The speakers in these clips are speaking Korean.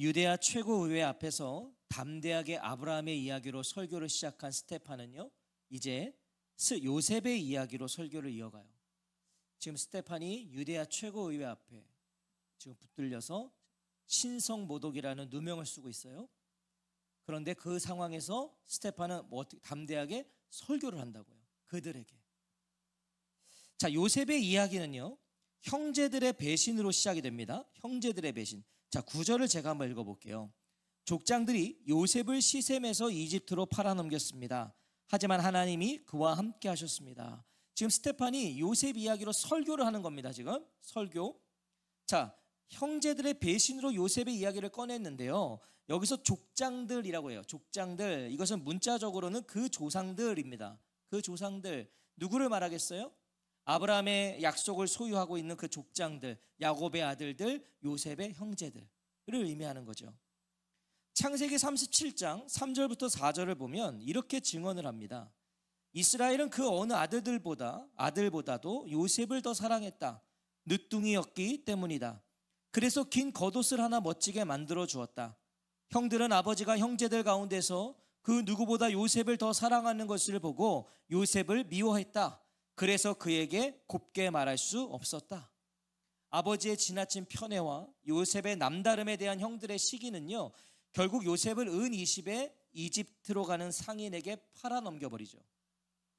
유대아 최고의회 앞에서 담대하게 아브라함의 이야기로 설교를 시작한 스테판은요, 이제 요셉의 이야기로 설교를 이어가요. 지금 스테판이 유대아 최고의회 앞에 지금 붙들려서 신성모독이라는 누명을 쓰고 있어요. 그런데 그 상황에서 스테판은 어떻게 담대하게 설교를 한다고요, 그들에게. 자, 요셉의 이야기는요, 형제들의 배신으로 시작이 됩니다. 형제들의 배신. 자, 9절을 제가 한번 읽어볼게요. 족장들이 요셉을 시셈에서 이집트로 팔아넘겼습니다. 하지만 하나님이 그와 함께 하셨습니다. 지금 스테판이 요셉 이야기로 설교를 하는 겁니다. 지금 설교. 자, 형제들의 배신으로 요셉의 이야기를 꺼냈는데요, 여기서 족장들이라고 해요. 족장들, 이것은 문자적으로는 그 조상들입니다. 그 조상들, 누구를 말하겠어요? 아브라함의 약속을 소유하고 있는 그 족장들, 야곱의 아들들, 요셉의 형제들을 의미하는 거죠. 창세기 37장 3절부터 4절을 보면 이렇게 증언을 합니다. 이스라엘은 그 어느 아들보다도 요셉을 더 사랑했다. 늦둥이였기 때문이다. 그래서 긴 겉옷을 하나 멋지게 만들어 주었다. 형들은 아버지가 형제들 가운데서 그 누구보다 요셉을 더 사랑하는 것을 보고 요셉을 미워했다. 그래서 그에게 곱게 말할 수 없었다. 아버지의 지나친 편애와 요셉의 남다름에 대한 형들의 시기는요, 결국 요셉을 은 20에 이집트로 가는 상인에게 팔아넘겨버리죠.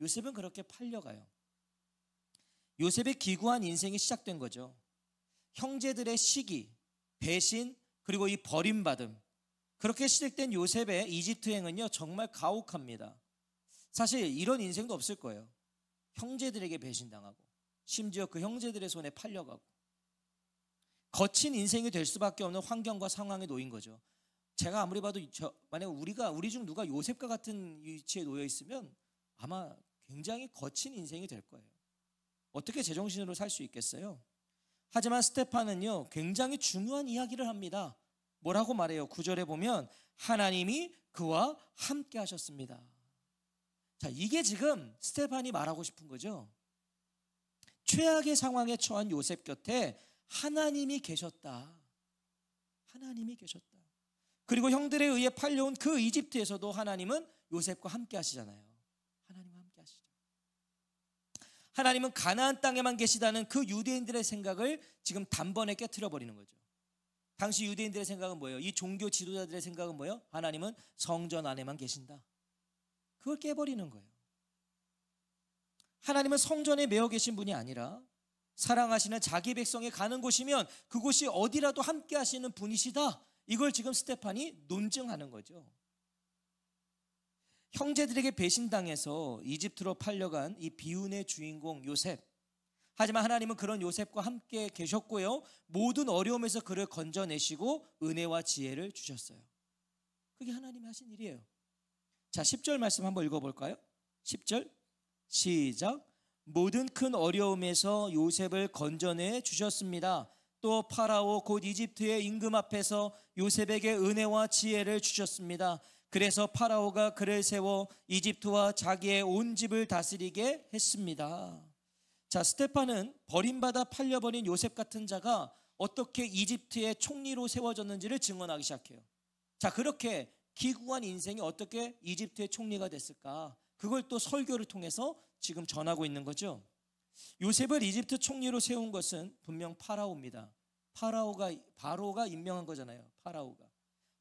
요셉은 그렇게 팔려가요. 요셉의 기구한 인생이 시작된 거죠. 형제들의 시기, 배신, 그리고 이 버림받음, 그렇게 시작된 요셉의 이집트행은요, 정말 가혹합니다. 사실 이런 인생도 없을 거예요. 형제들에게 배신당하고 심지어 그 형제들의 손에 팔려가고 거친 인생이 될 수밖에 없는 환경과 상황에 놓인 거죠. 제가 아무리 봐도 만약 우리 중 누가 요셉과 같은 위치에 놓여 있으면 아마 굉장히 거친 인생이 될 거예요. 어떻게 제정신으로 살 수 있겠어요? 하지만 스테판은요, 굉장히 중요한 이야기를 합니다. 뭐라고 말해요? 9절에 보면 하나님이 그와 함께 하셨습니다. 자, 이게 지금 스테판이 말하고 싶은 거죠. 최악의 상황에 처한 요셉 곁에 하나님이 계셨다. 하나님이 계셨다. 그리고 형들에 의해 팔려온 그 이집트에서도 하나님은 요셉과 함께 하시잖아요. 하나님과 함께 하시죠. 하나님은 가나안 땅에만 계시다는 그 유대인들의 생각을 지금 단번에 깨트려 버리는 거죠. 당시 유대인들의 생각은 뭐예요? 이 종교 지도자들의 생각은 뭐예요? 하나님은 성전 안에만 계신다. 그걸 깨버리는 거예요. 하나님은 성전에 매여 계신 분이 아니라 사랑하시는 자기 백성이 가는 곳이면 그곳이 어디라도 함께 하시는 분이시다. 이걸 지금 스테판이 논증하는 거죠. 형제들에게 배신당해서 이집트로 팔려간 이 비운의 주인공 요셉. 하지만 하나님은 그런 요셉과 함께 계셨고요, 모든 어려움에서 그를 건져내시고 은혜와 지혜를 주셨어요. 그게 하나님이 하신 일이에요. 자, 10절 말씀 한번 읽어볼까요? 10절 시작. 모든 큰 어려움에서 요셉을 건져내 주셨습니다. 또 파라오 곧 이집트의 임금 앞에서 요셉에게 은혜와 지혜를 주셨습니다. 그래서 파라오가 그를 세워 이집트와 자기의 온 집을 다스리게 했습니다. 자, 스테판은 버림받아 팔려버린 요셉 같은 자가 어떻게 이집트의 총리로 세워졌는지를 증언하기 시작해요. 자, 그렇게 기구한 인생이 어떻게 이집트의 총리가 됐을까? 그걸 또 설교를 통해서 지금 전하고 있는 거죠. 요셉을 이집트 총리로 세운 것은 분명 파라오입니다. 바로가 임명한 거잖아요. 파라오가.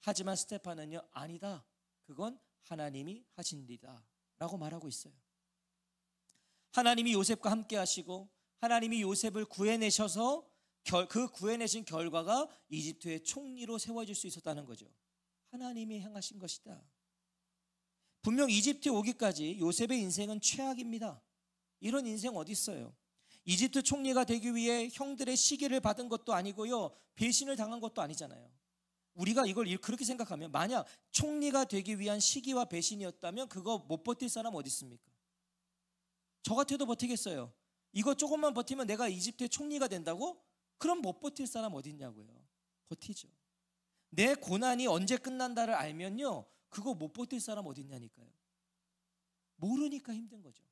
하지만 스테판은요, 아니다. 그건 하나님이 하신 일이다 라고 말하고 있어요. 하나님이 요셉과 함께 하시고 하나님이 요셉을 구해내셔서 그 구해내신 결과가 이집트의 총리로 세워질 수 있었다는 거죠. 하나님이 행하신 것이다. 분명 이집트에 오기까지 요셉의 인생은 최악입니다. 이런 인생 어디 있어요? 이집트 총리가 되기 위해 형들의 시기를 받은 것도 아니고요, 배신을 당한 것도 아니잖아요. 우리가 이걸 그렇게 생각하면, 만약 총리가 되기 위한 시기와 배신이었다면 그거 못 버틸 사람 어디 있습니까? 저 같아도 버티겠어요. 이거 조금만 버티면 내가 이집트의 총리가 된다고? 그럼 못 버틸 사람 어디 있냐고요. 버티죠. 내 고난이 언제 끝난다를 알면요, 그거 못 버틸 사람 어디 있냐니까요. 모르니까 힘든 거죠.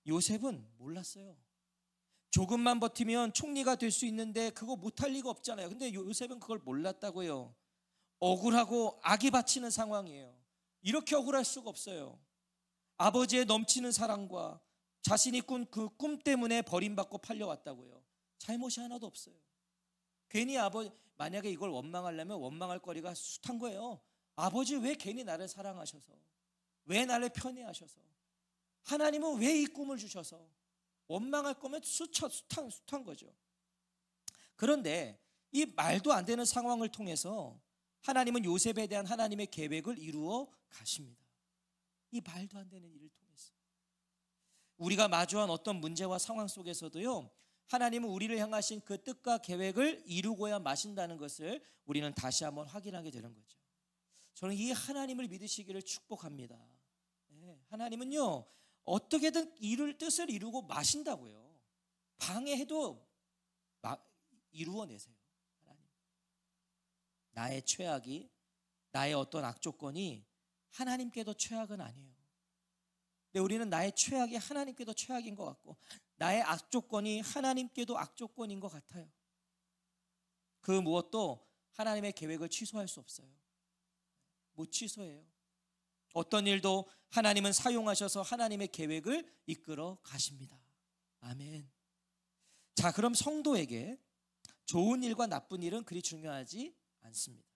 요셉은 몰랐어요. 조금만 버티면 총리가 될 수 있는데 그거 못할 리가 없잖아요. 근데 요셉은 그걸 몰랐다고요. 억울하고 악이 받치는 상황이에요. 이렇게 억울할 수가 없어요. 아버지의 넘치는 사랑과 자신이 꾼 그 꿈 때문에 버림받고 팔려왔다고요. 잘못이 하나도 없어요. 괜히 만약에 이걸 원망하려면 원망할 거리가 숱한 거예요. 아버지 왜 괜히 나를 사랑하셔서, 왜 나를 편애하셔서, 하나님은 왜 이 꿈을 주셔서, 원망할 거면 숱한 거죠. 그런데 이 말도 안 되는 상황을 통해서 하나님은 요셉에 대한 하나님의 계획을 이루어 가십니다. 이 말도 안 되는 일을 통해서 우리가 마주한 어떤 문제와 상황 속에서도요, 하나님은 우리를 향하신 그 뜻과 계획을 이루고야 마신다는 것을 우리는 다시 한번 확인하게 되는 거죠. 저는 이 하나님을 믿으시기를 축복합니다. 하나님은요, 어떻게든 뜻을 이루고 마신다고요. 방해해도 이루어내세요. 하나님. 나의 최악이, 나의 어떤 악조건이 하나님께도 최악은 아니에요. 근데 우리는 나의 최악이 하나님께도 최악인 것 같고, 나의 악조건이 하나님께도 악조건인 것 같아요. 그 무엇도 하나님의 계획을 취소할 수 없어요. 못 취소해요. 어떤 일도 하나님은 사용하셔서 하나님의 계획을 이끌어 가십니다. 아멘. 자, 그럼 성도에게 좋은 일과 나쁜 일은 그리 중요하지 않습니다.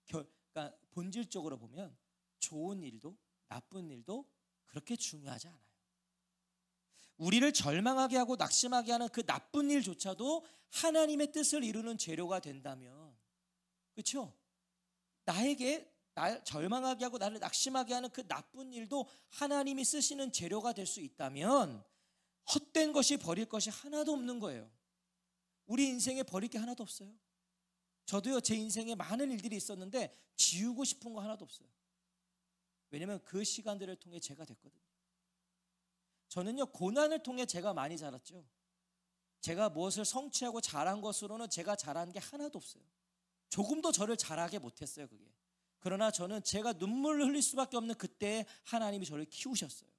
그러니까 본질적으로 보면 좋은 일도 나쁜 일도 그렇게 중요하지 않아요. 우리를 절망하게 하고 낙심하게 하는 그 나쁜 일조차도 하나님의 뜻을 이루는 재료가 된다면, 그렇죠? 나에게 날 절망하게 하고 나를 낙심하게 하는 그 나쁜 일도 하나님이 쓰시는 재료가 될 수 있다면 헛된 것이 버릴 것이 하나도 없는 거예요. 우리 인생에 버릴 게 하나도 없어요. 저도요, 제 인생에 많은 일들이 있었는데 지우고 싶은 거 하나도 없어요. 왜냐하면 그 시간들을 통해 제가 됐거든요. 저는요, 고난을 통해 제가 많이 자랐죠. 제가 무엇을 성취하고 잘한 것으로는 제가 잘한 게 하나도 없어요. 조금도 저를 잘하게 못했어요, 그게. 그러나 저는 제가 눈물을 흘릴 수밖에 없는 그때에 하나님이 저를 키우셨어요.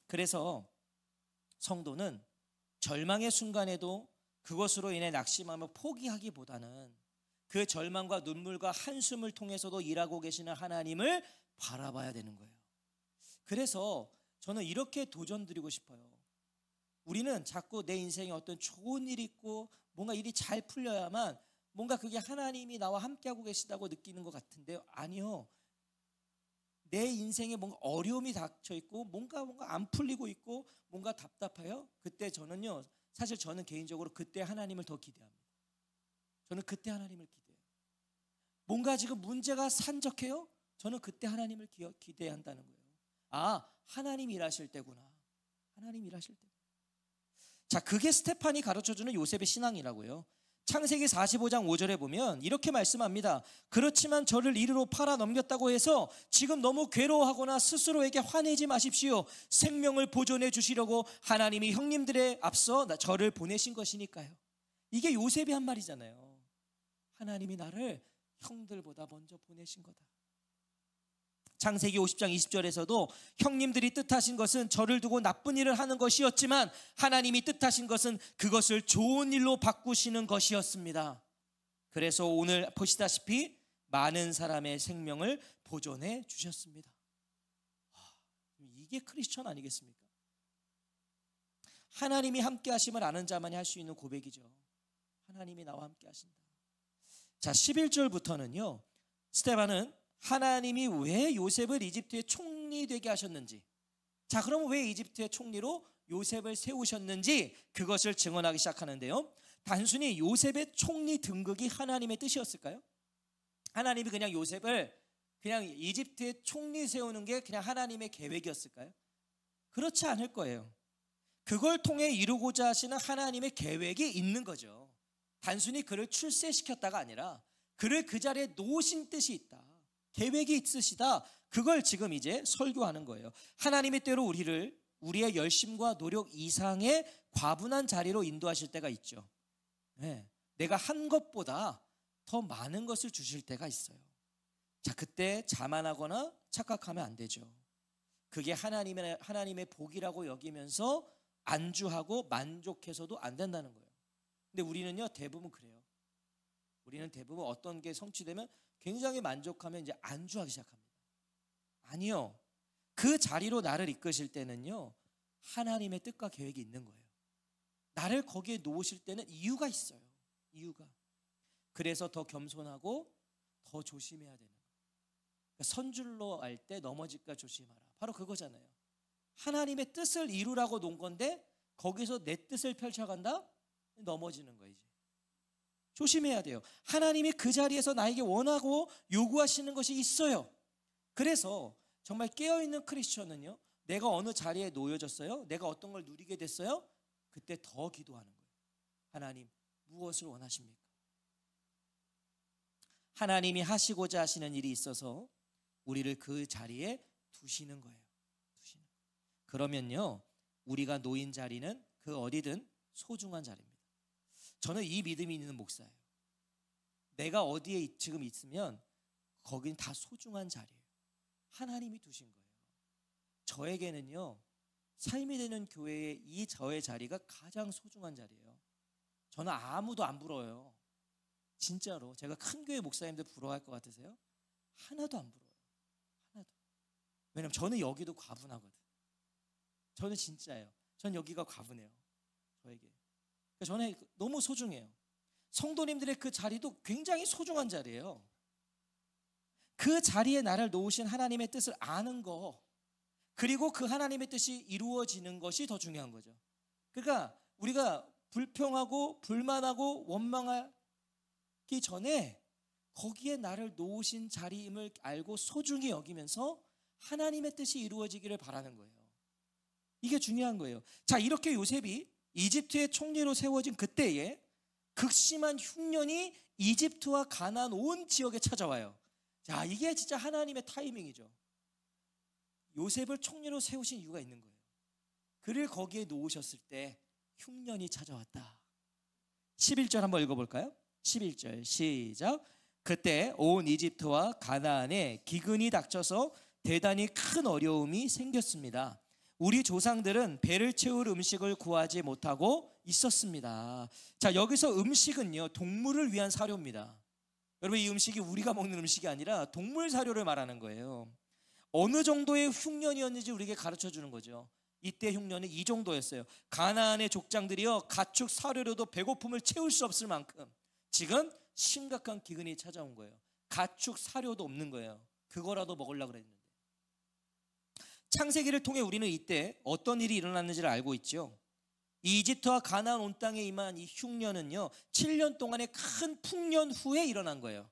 그래서 성도는 절망의 순간에도 그것으로 인해 낙심하며 포기하기보다는 그 절망과 눈물과 한숨을 통해서도 일하고 계시는 하나님을 바라봐야 되는 거예요. 그래서 저는 이렇게 도전드리고 싶어요. 우리는 자꾸 내 인생에 어떤 좋은 일이 있고 뭔가 일이 잘 풀려야만 뭔가 그게 하나님이 나와 함께하고 계시다고 느끼는 것 같은데요. 아니요. 내 인생에 뭔가 어려움이 닥쳐 있고 뭔가 안 풀리고 있고 뭔가 답답해요. 그때 저는요, 사실 저는 개인적으로 그때 하나님을 더 기대합니다. 저는 그때 하나님을 기대해요. 뭔가 지금 문제가 산적해요. 저는 그때 하나님을 기대한다는 거예요. 아, 하나님 일하실 때구나. 하나님 일하실 때. 자, 그게 스테판이 가르쳐주는 요셉의 신앙이라고요. 창세기 45장 5절에 보면 이렇게 말씀합니다. 그렇지만 저를 이리로 팔아 넘겼다고 해서 지금 너무 괴로워하거나 스스로에게 화내지 마십시오. 생명을 보존해 주시려고 하나님이 형님들의 앞서 저를 보내신 것이니까요. 이게 요셉이 한 말이잖아요. 하나님이 나를 형들보다 먼저 보내신 거다. 창세기 50장 20절에서도 형님들이 뜻하신 것은 저를 두고 나쁜 일을 하는 것이었지만 하나님이 뜻하신 것은 그것을 좋은 일로 바꾸시는 것이었습니다. 그래서 오늘 보시다시피 많은 사람의 생명을 보존해 주셨습니다. 이게 크리스천 아니겠습니까? 하나님이 함께 하심을 아는 자만이 할 수 있는 고백이죠. 하나님이 나와 함께 하신다. 자, 11절부터는요, 스테반은 하나님이 왜 요셉을 이집트의 총리 되게 하셨는지, 자, 그러면 왜 이집트의 총리로 요셉을 세우셨는지 그것을 증언하기 시작하는데요. 단순히 요셉의 총리 등극이 하나님의 뜻이었을까요? 하나님이 그냥 요셉을 그냥 이집트의 총리 세우는 게 그냥 하나님의 계획이었을까요? 그렇지 않을 거예요. 그걸 통해 이루고자 하시는 하나님의 계획이 있는 거죠. 단순히 그를 출세시켰다가 아니라 그를 그 자리에 놓으신 뜻이 있다. 계획이 있으시다. 그걸 지금 이제 설교하는 거예요. 하나님의 때로 우리를 우리의 열심과 노력 이상의 과분한 자리로 인도하실 때가 있죠. 네, 내가 한 것보다 더 많은 것을 주실 때가 있어요. 자, 그때 자만하거나 착각하면 안 되죠. 그게 하나님의 복이라고 여기면서 안주하고 만족해서도 안 된다는 거예요. 근데 우리는요, 대부분 그래요. 우리는 대부분 어떤 게 성취되면 굉장히 만족하면 이제 안주하기 시작합니다. 아니요. 그 자리로 나를 이끄실 때는요, 하나님의 뜻과 계획이 있는 거예요. 나를 거기에 놓으실 때는 이유가 있어요. 이유가. 그래서 더 겸손하고 더 조심해야 되는 거예요. 그러니까 선줄로 알 때 넘어질까 조심하라. 바로 그거잖아요. 하나님의 뜻을 이루라고 놓은 건데 거기서 내 뜻을 펼쳐간다? 넘어지는 거예요. 이제. 조심해야 돼요. 하나님이 그 자리에서 나에게 원하고 요구하시는 것이 있어요. 그래서 정말 깨어있는 크리스천은요, 내가 어느 자리에 놓여졌어요? 내가 어떤 걸 누리게 됐어요? 그때 더 기도하는 거예요. 하나님, 무엇을 원하십니까? 하나님이 하시고자 하시는 일이 있어서 우리를 그 자리에 두시는 거예요. 그러면요, 우리가 놓인 자리는 그 어디든 소중한 자리입니다. 저는 이 믿음이 있는 목사예요. 내가 어디에 지금 있으면 거긴 다 소중한 자리예요. 하나님이 두신 거예요. 저에게는요, 삶이 되는 교회의 이 저의 자리가 가장 소중한 자리예요. 저는 아무도 안 부러워요. 진짜로. 제가 큰 교회 목사님들 부러워할 것 같으세요? 하나도 안 부러워요. 하나도. 왜냐면 저는 여기도 과분하거든. 저는 진짜예요. 전 여기가 과분해요. 저에게. 저는 너무 소중해요. 성도님들의 그 자리도 굉장히 소중한 자리예요. 그 자리에 나를 놓으신 하나님의 뜻을 아는 거, 그리고 그 하나님의 뜻이 이루어지는 것이 더 중요한 거죠. 그러니까 우리가 불평하고 불만하고 원망하기 전에 거기에 나를 놓으신 자리임을 알고 소중히 여기면서 하나님의 뜻이 이루어지기를 바라는 거예요. 이게 중요한 거예요. 자, 이렇게 요셉이 이집트의 총리로 세워진 그때에 극심한 흉년이 이집트와 가나안 온 지역에 찾아와요. 자, 이게 진짜 하나님의 타이밍이죠. 요셉을 총리로 세우신 이유가 있는 거예요. 그를 거기에 놓으셨을 때 흉년이 찾아왔다. 11절 한번 읽어볼까요? 11절 시작. 그때 온 이집트와 가나안에 기근이 닥쳐서 대단히 큰 어려움이 생겼습니다. 우리 조상들은 배를 채울 음식을 구하지 못하고 있었습니다. 자, 여기서 음식은요, 동물을 위한 사료입니다. 여러분, 이 음식이 우리가 먹는 음식이 아니라 동물 사료를 말하는 거예요. 어느 정도의 흉년이었는지 우리에게 가르쳐 주는 거죠. 이때 흉년은 이 정도였어요. 가나안의 족장들이요, 가축 사료로도 배고픔을 채울 수 없을 만큼 지금 심각한 기근이 찾아온 거예요. 가축 사료도 없는 거예요. 그거라도 먹으려고 그랬는데. 창세기를 통해 우리는 이때 어떤 일이 일어났는지를 알고 있죠. 이집트와 가나안 온 땅에 임한 이 흉년은요, 7년 동안의 큰 풍년 후에 일어난 거예요.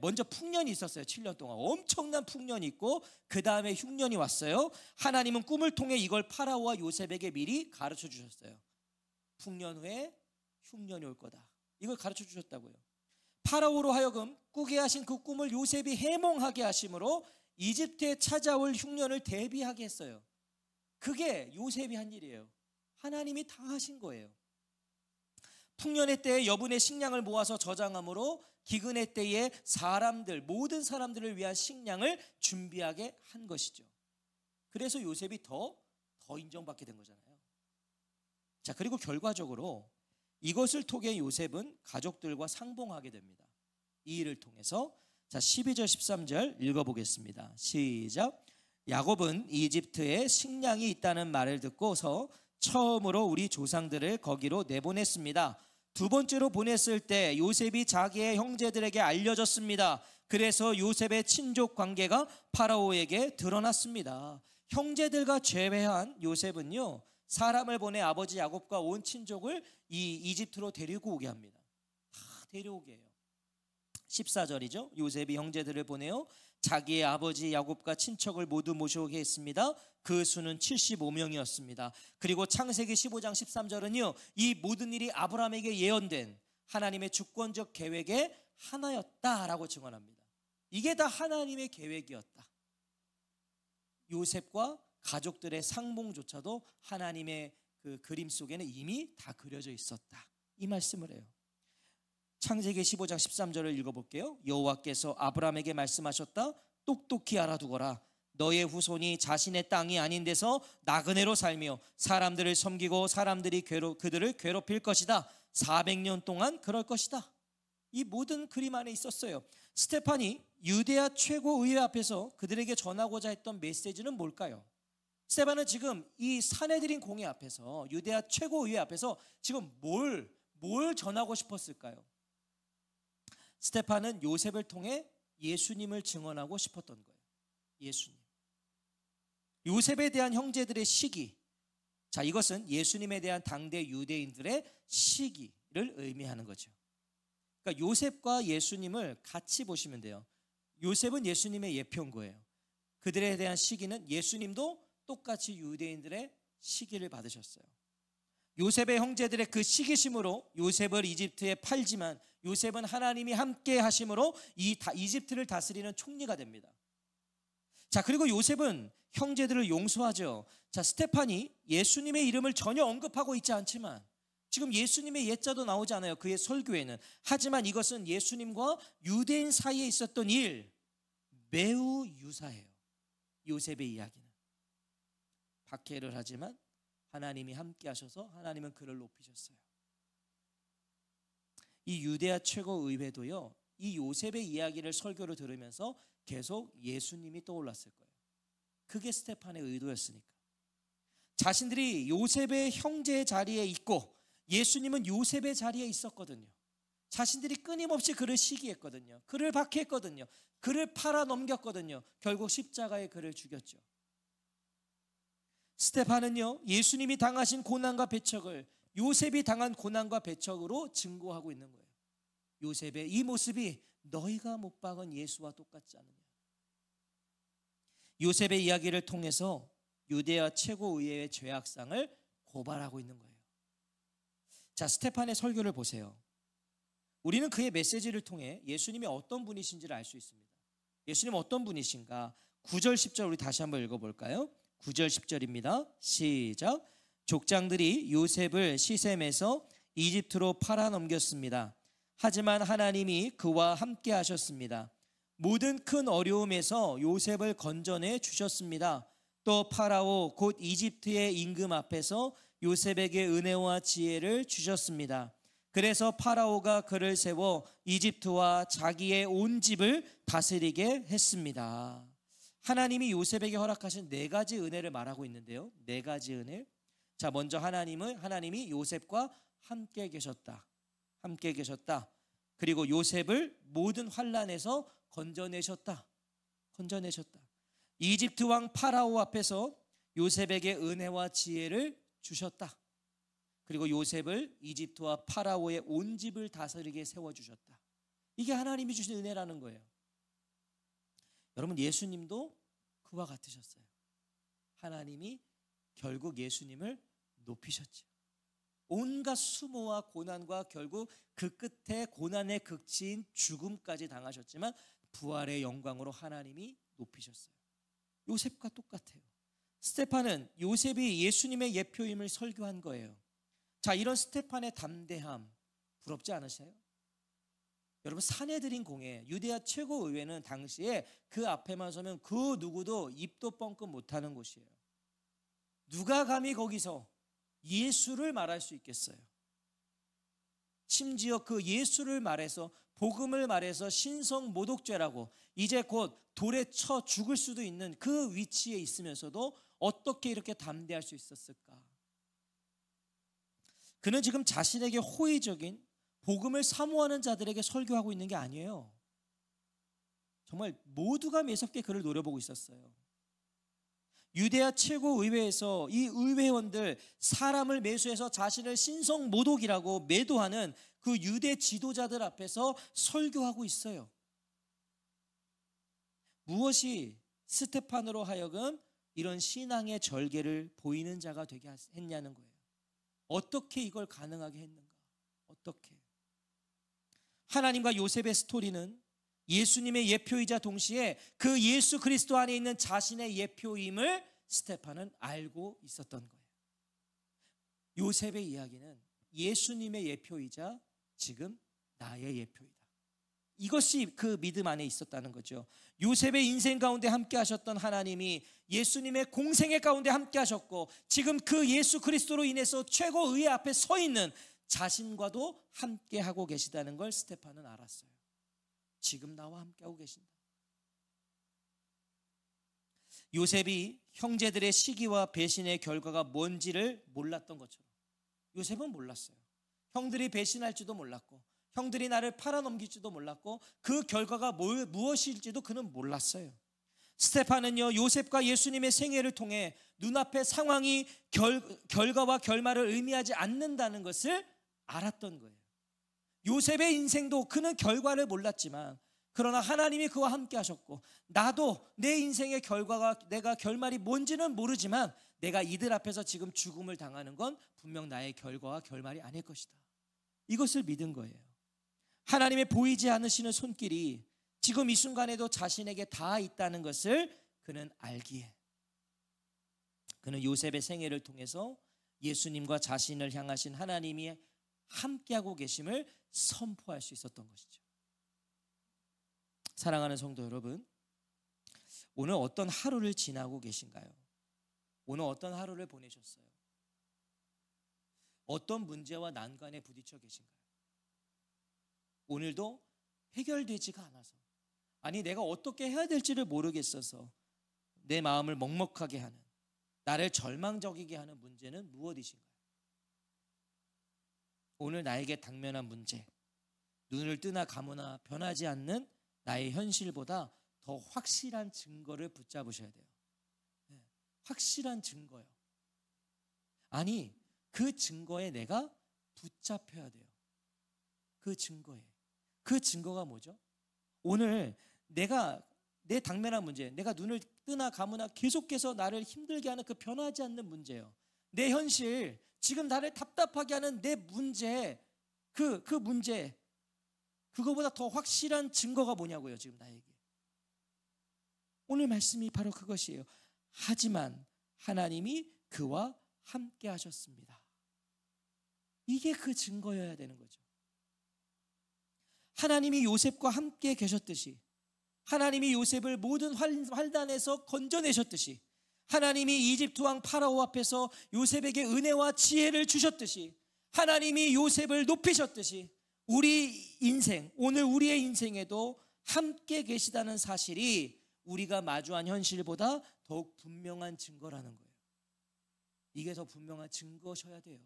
먼저 풍년이 있었어요. 7년 동안 엄청난 풍년이 있고 그 다음에 흉년이 왔어요. 하나님은 꿈을 통해 이걸 파라오와 요셉에게 미리 가르쳐 주셨어요. 풍년 후에 흉년이 올 거다. 이걸 가르쳐 주셨다고요. 파라오로 하여금 꾸게 하신 그 꿈을 요셉이 해몽하게 하심으로 이집트에 찾아올 흉년을 대비하게 했어요. 그게 요셉이 한 일이에요. 하나님이 다 하신 거예요. 풍년의 때에 여분의 식량을 모아서 저장함으로 기근의 때에 모든 사람들을 위한 식량을 준비하게 한 것이죠. 그래서 요셉이 더 인정받게 된 거잖아요. 자, 그리고 결과적으로 이것을 통해 요셉은 가족들과 상봉하게 됩니다. 이 일을 통해서. 자, 12절 13절 읽어보겠습니다. 시작. 야곱은 이집트에 식량이 있다는 말을 듣고서 처음으로 우리 조상들을 거기로 내보냈습니다. 두 번째로 보냈을 때 요셉이 자기의 형제들에게 알려졌습니다. 그래서 요셉의 친족 관계가 파라오에게 드러났습니다. 형제들과 제외한 요셉은요, 사람을 보내 아버지 야곱과 온 친족을 이 이집트로 데리고 오게 합니다. 다 데려오게 해요. 14절이죠. 요셉이 형제들을 보내요 자기의 아버지 야곱과 친척을 모두 모셔오게 했습니다. 그 수는 75명이었습니다. 그리고 창세기 15장 13절은요, 이 모든 일이 아브라함에게 예언된 하나님의 주권적 계획의 하나였다라고 증언합니다. 이게 다 하나님의 계획이었다. 요셉과 가족들의 상봉조차도 하나님의 그 그림 속에는 이미 다 그려져 있었다. 이 말씀을 해요. 창세기 15장 13절을 읽어볼게요. 여호와께서 아브라함에게 말씀하셨다. 똑똑히 알아두거라. 너의 후손이 자신의 땅이 아닌 데서 나그네로 살며 사람들을 섬기고 사람들이 그들을 괴롭힐 것이다. 400년 동안 그럴 것이다. 이 모든 그림 안에 있었어요. 스테판이 유대아 최고의회 앞에서 그들에게 전하고자 했던 메시지는 뭘까요? 스테판은 지금 이 사내들인 공회 앞에서, 유대아 최고의회 앞에서 지금 뭘 전하고 싶었을까요? 스테판은 요셉을 통해 예수님을 증언하고 싶었던 거예요. 예수님. 요셉에 대한 형제들의 시기. 자, 이것은 예수님에 대한 당대 유대인들의 시기를 의미하는 거죠. 그러니까 요셉과 예수님을 같이 보시면 돼요. 요셉은 예수님의 예표인 거예요. 그들에 대한 시기는 예수님도 똑같이 유대인들의 시기를 받으셨어요. 요셉의 형제들의 그 시기심으로 요셉을 이집트에 팔지만 요셉은 하나님이 함께 하심으로 이 이집트를 다스리는 총리가 됩니다. 자, 그리고 요셉은 형제들을 용서하죠. 자, 스테판이 예수님의 이름을 전혀 언급하고 있지 않지만 지금 예수님의 예자도 나오지 않아요. 그의 설교에는. 하지만 이것은 예수님과 유대인 사이에 있었던 일, 매우 유사해요. 요셉의 이야기는. 박해를 하지만 하나님이 함께 하셔서 하나님은 그를 높이셨어요. 이 유대아 최고의회도요, 이 요셉의 이야기를 설교를 들으면서 계속 예수님이 떠올랐을 거예요. 그게 스테판의 의도였으니까. 자신들이 요셉의 형제의 자리에 있고 예수님은 요셉의 자리에 있었거든요. 자신들이 끊임없이 그를 시기했거든요. 그를 박해했거든요. 그를 팔아 넘겼거든요. 결국 십자가에 그를 죽였죠. 스테판은요, 예수님이 당하신 고난과 배척을 요셉이 당한 고난과 배척으로 증거하고 있는 거예요. 요셉의 이 모습이 너희가 못 박은 예수와 똑같지 않느냐. 요셉의 이야기를 통해서 유대아 최고의회의 죄악상을 고발하고 있는 거예요. 자, 스테판의 설교를 보세요. 우리는 그의 메시지를 통해 예수님이 어떤 분이신지를 알 수 있습니다. 예수님 어떤 분이신가? 9절 10절 우리 다시 한번 읽어볼까요? 9절 10절입니다. 시작. 족장들이 요셉을 시셈에서 이집트로 팔아넘겼습니다. 하지만 하나님이 그와 함께 하셨습니다. 모든 큰 어려움에서 요셉을 건져내 주셨습니다. 또 파라오 곧 이집트의 임금 앞에서 요셉에게 은혜와 지혜를 주셨습니다. 그래서 파라오가 그를 세워 이집트와 자기의 온 집을 다스리게 했습니다. 하나님이 요셉에게 허락하신 네 가지 은혜를 말하고 있는데요. 네 가지 은혜. 자, 먼저 하나님이 요셉과 함께 계셨다. 함께 계셨다. 그리고 요셉을 모든 환난에서 건져내셨다. 건져내셨다. 이집트 왕 파라오 앞에서 요셉에게 은혜와 지혜를 주셨다. 그리고 요셉을 이집트와 파라오의 온 집을 다스리게 세워주셨다. 이게 하나님이 주신 은혜라는 거예요. 여러분, 예수님도 그와 같으셨어요. 하나님이 결국 예수님을 높이셨죠. 온갖 수모와 고난과 결국 그 끝에 고난의 극치인 죽음까지 당하셨지만 부활의 영광으로 하나님이 높이셨어요. 요셉과 똑같아요. 스테판은 요셉이 예수님의 예표임을 설교한 거예요. 자, 이런 스테판의 담대함 부럽지 않으세요? 여러분, 사내들인 공회, 유대아 최고의회는 당시에 그 앞에만 서면 그 누구도 입도 뻥끗 못하는 곳이에요. 누가 감히 거기서 예수를 말할 수 있겠어요? 심지어 그 예수를 말해서, 복음을 말해서 신성모독죄라고 이제 곧 돌에 쳐 죽을 수도 있는 그 위치에 있으면서도 어떻게 이렇게 담대할 수 있었을까? 그는 지금 자신에게 호의적인 복음을 사모하는 자들에게 설교하고 있는 게 아니에요. 정말 모두가 매섭게 그를 노려보고 있었어요. 유대아 최고의회에서 이 의회원들, 사람을 매수해서 자신을 신성모독이라고 매도하는 그 유대 지도자들 앞에서 설교하고 있어요. 무엇이 스테판으로 하여금 이런 신앙의 절개를 보이는 자가 되게 했냐는 거예요. 어떻게 이걸 가능하게 했는가? 어떻게? 하나님과 요셉의 스토리는 예수님의 예표이자 동시에 그 예수 그리스도 안에 있는 자신의 예표임을 스테판은 알고 있었던 거예요. 요셉의 이야기는 예수님의 예표이자 지금 나의 예표이다. 이것이 그 믿음 안에 있었다는 거죠. 요셉의 인생 가운데 함께 하셨던 하나님이 예수님의 공생의 가운데 함께 하셨고 지금 그 예수 그리스도로 인해서 최고의회 앞에 서 있는 자신과도 함께 하고 계시다는 걸 스데판은 알았어요. 지금 나와 함께 하고 계신다. 요셉이 형제들의 시기와 배신의 결과가 뭔지를 몰랐던 것처럼 요셉은 몰랐어요. 형들이 배신할지도 몰랐고 형들이 나를 팔아넘길지도 몰랐고 그 결과가 무엇일지도 그는 몰랐어요. 스데판은요, 요셉과 예수님의 생애를 통해 눈앞의 상황이 결과와 결말을 의미하지 않는다는 것을 알았던 거예요. 요셉의 인생도 그는 결과를 몰랐지만 그러나 하나님이 그와 함께 하셨고 나도 내 인생의 결과가 내가 결말이 뭔지는 모르지만 내가 이들 앞에서 지금 죽음을 당하는 건 분명 나의 결과와 결말이 아닐 것이다. 이것을 믿은 거예요. 하나님의 보이지 않으시는 손길이 지금 이 순간에도 자신에게 닿아 있다는 것을 그는 알기에 그는 요셉의 생애를 통해서 예수님과 자신을 향하신 하나님이 함께하고 계심을 선포할 수 있었던 것이죠. 사랑하는 성도 여러분, 오늘 어떤 하루를 지나고 계신가요? 오늘 어떤 하루를 보내셨어요? 어떤 문제와 난관에 부딪혀 계신가요? 오늘도 해결되지가 않아서, 아니 내가 어떻게 해야 될지를 모르겠어서 내 마음을 먹먹하게 하는, 나를 절망적이게 하는 문제는 무엇이신가요? 오늘 나에게 당면한 문제, 눈을 뜨나 감으나 변하지 않는 나의 현실보다 더 확실한 증거를 붙잡으셔야 돼요. 확실한 증거요. 아니, 그 증거에 내가 붙잡혀야 돼요. 그 증거에. 그 증거가 뭐죠? 오늘 내가 내 당면한 문제, 내가 눈을 뜨나 감으나 계속해서 나를 힘들게 하는 그 변하지 않는 문제요. 내 현실, 지금 나를 답답하게 하는 내 문제, 그 문제, 그거보다 더 확실한 증거가 뭐냐고요, 지금 나에게. 오늘 말씀이 바로 그것이에요. 하지만 하나님이 그와 함께 하셨습니다. 이게 그 증거여야 되는 거죠. 하나님이 요셉과 함께 계셨듯이, 하나님이 요셉을 모든 환난에서 건져내셨듯이, 하나님이 이집트 왕 파라오 앞에서 요셉에게 은혜와 지혜를 주셨듯이, 하나님이 요셉을 높이셨듯이 우리 인생, 오늘 우리의 인생에도 함께 계시다는 사실이 우리가 마주한 현실보다 더욱 분명한 증거라는 거예요. 이게 더 분명한 증거셔야 돼요.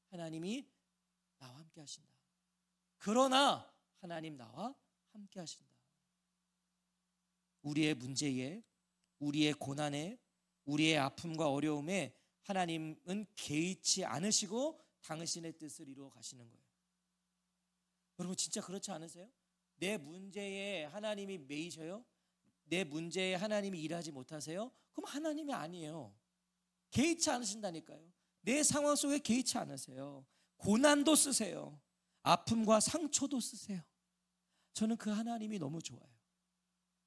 하나님이 나와 함께 하신다. 그러나 하나님 나와 함께 하신다. 우리의 문제에, 우리의 고난에, 우리의 아픔과 어려움에 하나님은 개의치 않으시고 당신의 뜻을 이루어 가시는 거예요. 여러분 진짜 그렇지 않으세요? 내 문제에 하나님이 매이셔요? 내 문제에 하나님이 일하지 못하세요? 그럼 하나님이 아니에요. 개의치 않으신다니까요. 내 상황 속에 개의치 않으세요. 고난도 쓰세요. 아픔과 상처도 쓰세요. 저는 그 하나님이 너무 좋아요.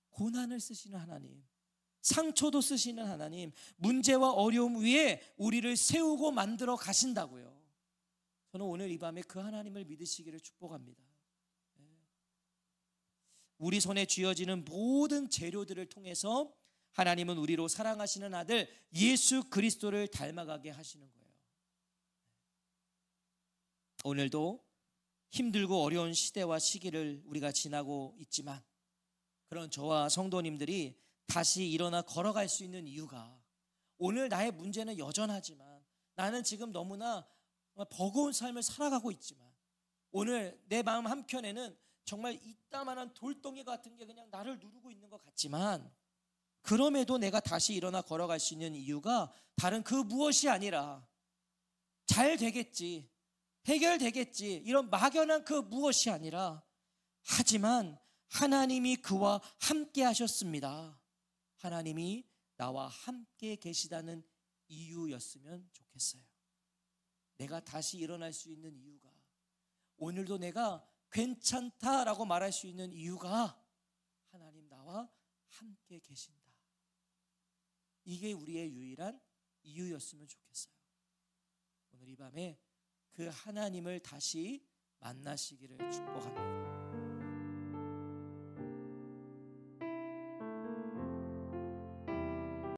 고난을 쓰시는 하나님, 상처도 쓰시는 하나님, 문제와 어려움 위에 우리를 세우고 만들어 가신다고요. 저는 오늘 이 밤에 그 하나님을 믿으시기를 축복합니다. 우리 손에 쥐어지는 모든 재료들을 통해서 하나님은 우리로 사랑하시는 아들 예수 그리스도를 닮아가게 하시는 거예요. 오늘도 힘들고 어려운 시대와 시기를 우리가 지나고 있지만 그런 저와 성도님들이 다시 일어나 걸어갈 수 있는 이유가, 오늘 나의 문제는 여전하지만 나는 지금 너무나 버거운 삶을 살아가고 있지만 오늘 내 마음 한켠에는 정말 이따만한 돌덩이 같은 게 그냥 나를 누르고 있는 것 같지만 그럼에도 내가 다시 일어나 걸어갈 수 있는 이유가 다른 그 무엇이 아니라 잘 되겠지, 해결되겠지, 이런 막연한 그 무엇이 아니라, 하지만 하나님이 그와 함께 하셨습니다. 하나님이 나와 함께 계시다는 이유였으면 좋겠어요. 내가 다시 일어날 수 있는 이유가, 오늘도 내가 괜찮다라고 말할 수 있는 이유가 하나님 나와 함께 계신다. 이게 우리의 유일한 이유였으면 좋겠어요. 오늘 이 밤에 그 하나님을 다시 만나시기를 축복합니다.